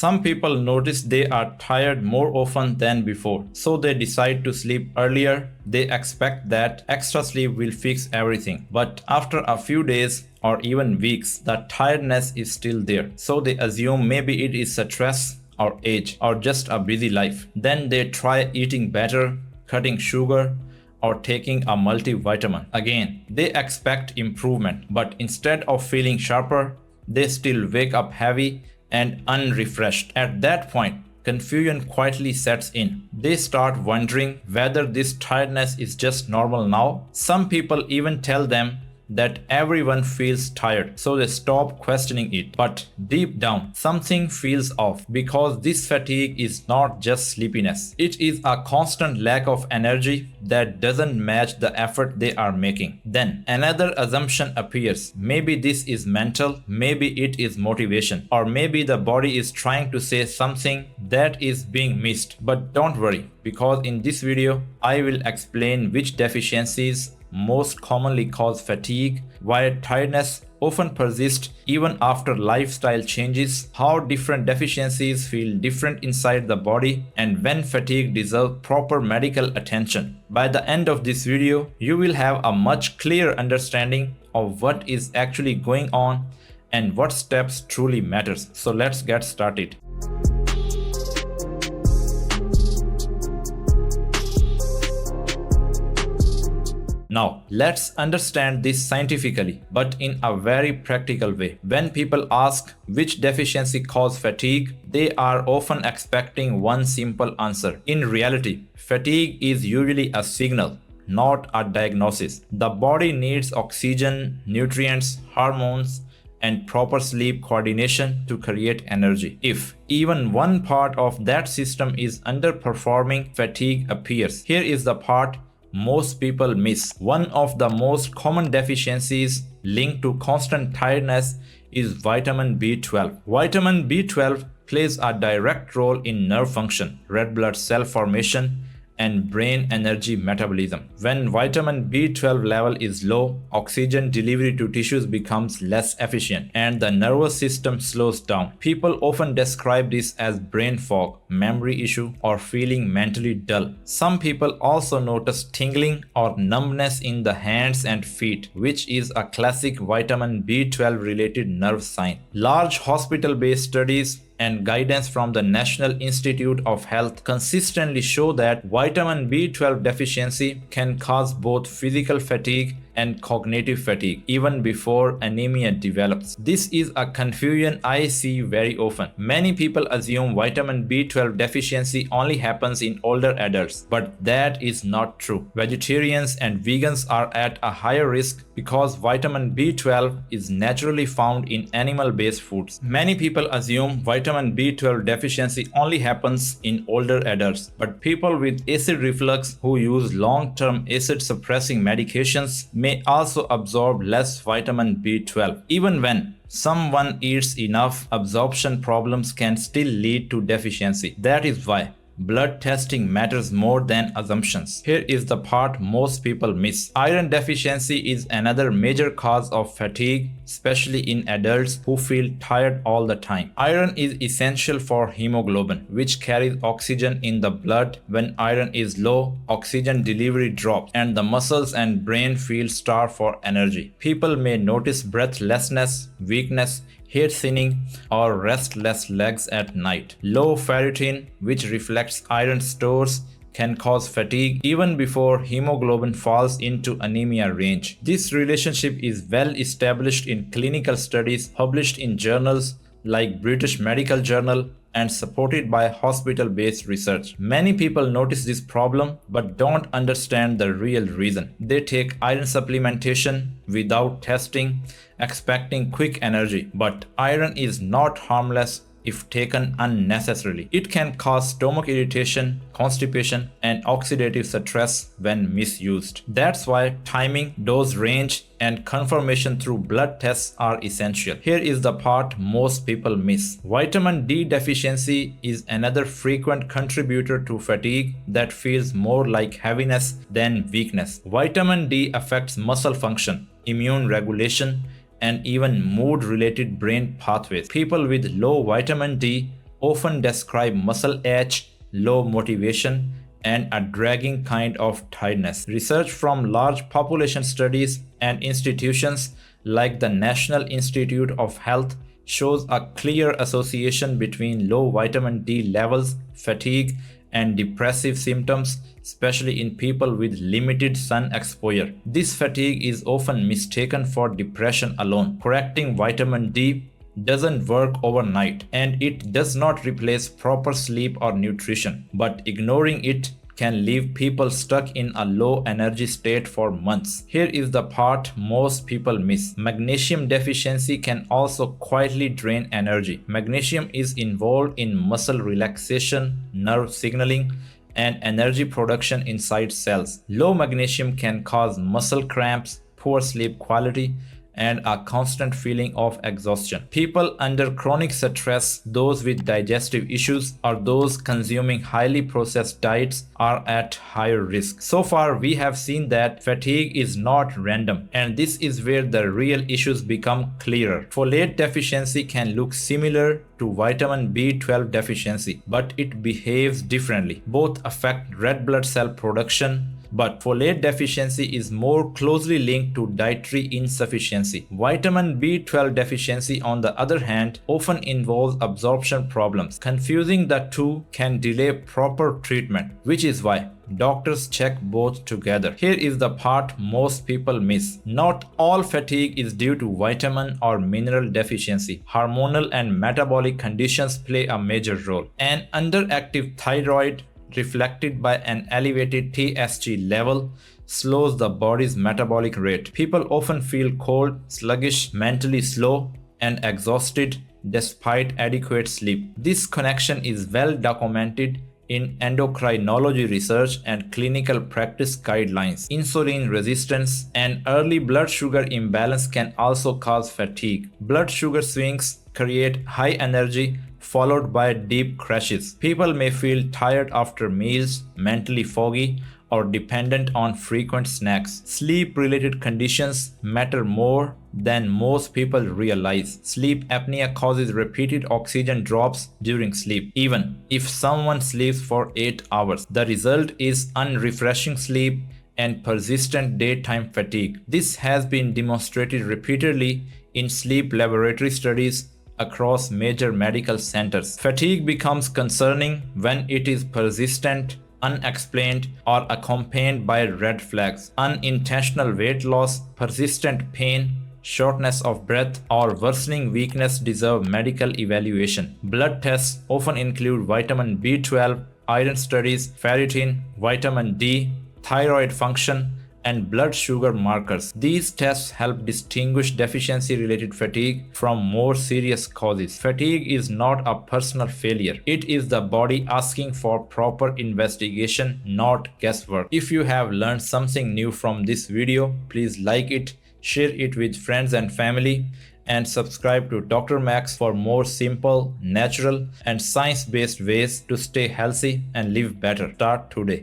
Some people notice they are tired more often than before, so they decide to sleep earlier. They expect that extra sleep will fix everything. But after a few days or even weeks, the tiredness is still there. So they assume maybe it is stress or age or just a busy life. Then they try eating better, cutting sugar, or taking a multivitamin. Again, they expect improvement, but instead of feeling sharper, they still wake up heavy and unrefreshed. At that point, confusion quietly sets in. They start wondering whether this tiredness is just normal now. Some people even tell them that everyone feels tired, so they stop questioning it. But deep down, something feels off, because this fatigue is not just sleepiness. It is a constant lack of energy that doesn't match the effort they are making. Then another assumption appears. Maybe this is mental, maybe it is motivation, or maybe the body is trying to say something that is being missed. But don't worry, because in this video, I will explain which deficiencies most commonly cause fatigue, why tiredness often persists even after lifestyle changes, how different deficiencies feel different inside the body, and when fatigue deserves proper medical attention. By the end of this video, you will have a much clearer understanding of what is actually going on and what steps truly matters. So let's get started. Now, let's understand this scientifically, but in a very practical way. When people ask which deficiency causes fatigue, they are often expecting one simple answer. In reality, fatigue is usually a signal, not a diagnosis. The body needs oxygen, nutrients, hormones, and proper sleep coordination to create energy. If even one part of that system is underperforming, fatigue appears. Here is the part most people miss. One of the most common deficiencies linked to constant tiredness is vitamin B12. Vitamin B12 plays a direct role in nerve function, red blood cell formation, and brain energy metabolism. When vitamin B12 level is low, oxygen delivery to tissues becomes less efficient and the nervous system slows down. People often describe this as brain fog, memory issue, or feeling mentally dull. Some people also notice tingling or numbness in the hands and feet, which is a classic vitamin B12 related nerve sign. Large hospital-based studies and guidance from the National Institute of Health consistently show that vitamin B12 deficiency can cause both physical fatigue and cognitive fatigue even before anemia develops. This is a confusion I see very often. Many people assume vitamin B12 deficiency only happens in older adults, but that is not true. Vegetarians and vegans are at a higher risk because vitamin B12 is naturally found in animal-based foods. Many people assume vitamin B12 deficiency only happens in older adults, but people with acid reflux who use long-term acid-suppressing medications may also absorb less vitamin B12. Even when someone eats enough, absorption problems can still lead to deficiency. That is why blood testing matters more than assumptions. Here is the part most people miss. Iron deficiency is another major cause of fatigue, especially in adults who feel tired all the time. Iron is essential for hemoglobin, which carries oxygen in the blood. When iron is low, oxygen delivery drops and the muscles and brain feel starved for energy. People may notice breathlessness, weakness, hair thinning, or restless legs at night. Low ferritin, which reflects iron stores, can cause fatigue even before hemoglobin falls into anemia range. This relationship is well established in clinical studies published in journals like British Medical Journal and supported by hospital-based research. Many people notice this problem but don't understand the real reason. They take iron supplementation without testing, expecting quick energy. But iron is not harmless if taken unnecessarily. It can cause stomach irritation, constipation, and oxidative stress when misused. That's why timing, dose range, and confirmation through blood tests are essential. Here is the part most people miss. Vitamin D deficiency is another frequent contributor to fatigue that feels more like heaviness than weakness. Vitamin D affects muscle function, immune regulation, and even mood-related brain pathways. People with low vitamin D often describe muscle ache, low motivation, and a dragging kind of tiredness. Research from large population studies and institutions like the National Institute of Health shows a clear association between low vitamin D levels, fatigue, and depressive symptoms, especially in people with limited sun exposure. This fatigue is often mistaken for depression alone. Correcting vitamin D doesn't work overnight, and it does not replace proper sleep or nutrition, but ignoring it can leave people stuck in a low energy state for months. Here is the part most people miss. Magnesium deficiency can also quietly drain energy. Magnesium is involved in muscle relaxation, nerve signaling, and energy production inside cells. Low magnesium can cause muscle cramps, poor sleep quality, and a constant feeling of exhaustion. People under chronic stress, those with digestive issues, or those consuming highly processed diets are at higher risk. So far, we have seen that fatigue is not random, and this is where the real issues become clearer. Folate deficiency can look similar to vitamin B12 deficiency, but it behaves differently. Both affect red blood cell production, but folate deficiency is more closely linked to dietary insufficiency. Vitamin B12 deficiency, on the other hand, often involves absorption problems. Confusing the two can delay proper treatment, which is why doctors check both together. Here is the part most people miss. Not all fatigue is due to vitamin or mineral deficiency. Hormonal and metabolic conditions play a major role. An underactive thyroid, reflected by an elevated TSH level, slows the body's metabolic rate. People often feel cold, sluggish, mentally slow, and exhausted despite adequate sleep. This connection is well documented in endocrinology research and clinical practice guidelines. Insulin resistance and early blood sugar imbalance can also cause fatigue. Blood sugar swings create high energy followed by deep crashes. People may feel tired after meals, mentally foggy, or dependent on frequent snacks. Sleep-related conditions matter more than most people realize. Sleep apnea causes repeated oxygen drops during sleep, even if someone sleeps for 8 hours. The result is unrefreshing sleep and persistent daytime fatigue. This has been demonstrated repeatedly in sleep laboratory studies across major medical centers. Fatigue becomes concerning when it is persistent, unexplained, or accompanied by red flags. Unintentional weight loss, persistent pain, shortness of breath, or worsening weakness deserve medical evaluation. Blood tests often include vitamin B12, iron studies, ferritin, vitamin D, thyroid function, and blood sugar markers. These tests help distinguish deficiency-related fatigue from more serious causes. Fatigue is not a personal failure. It is the body asking for proper investigation, not guesswork. If you have learned something new from this video, please like it, share it with friends and family, and subscribe to Dr. Max for more simple, natural, and science-based ways to stay healthy and live better. Start today.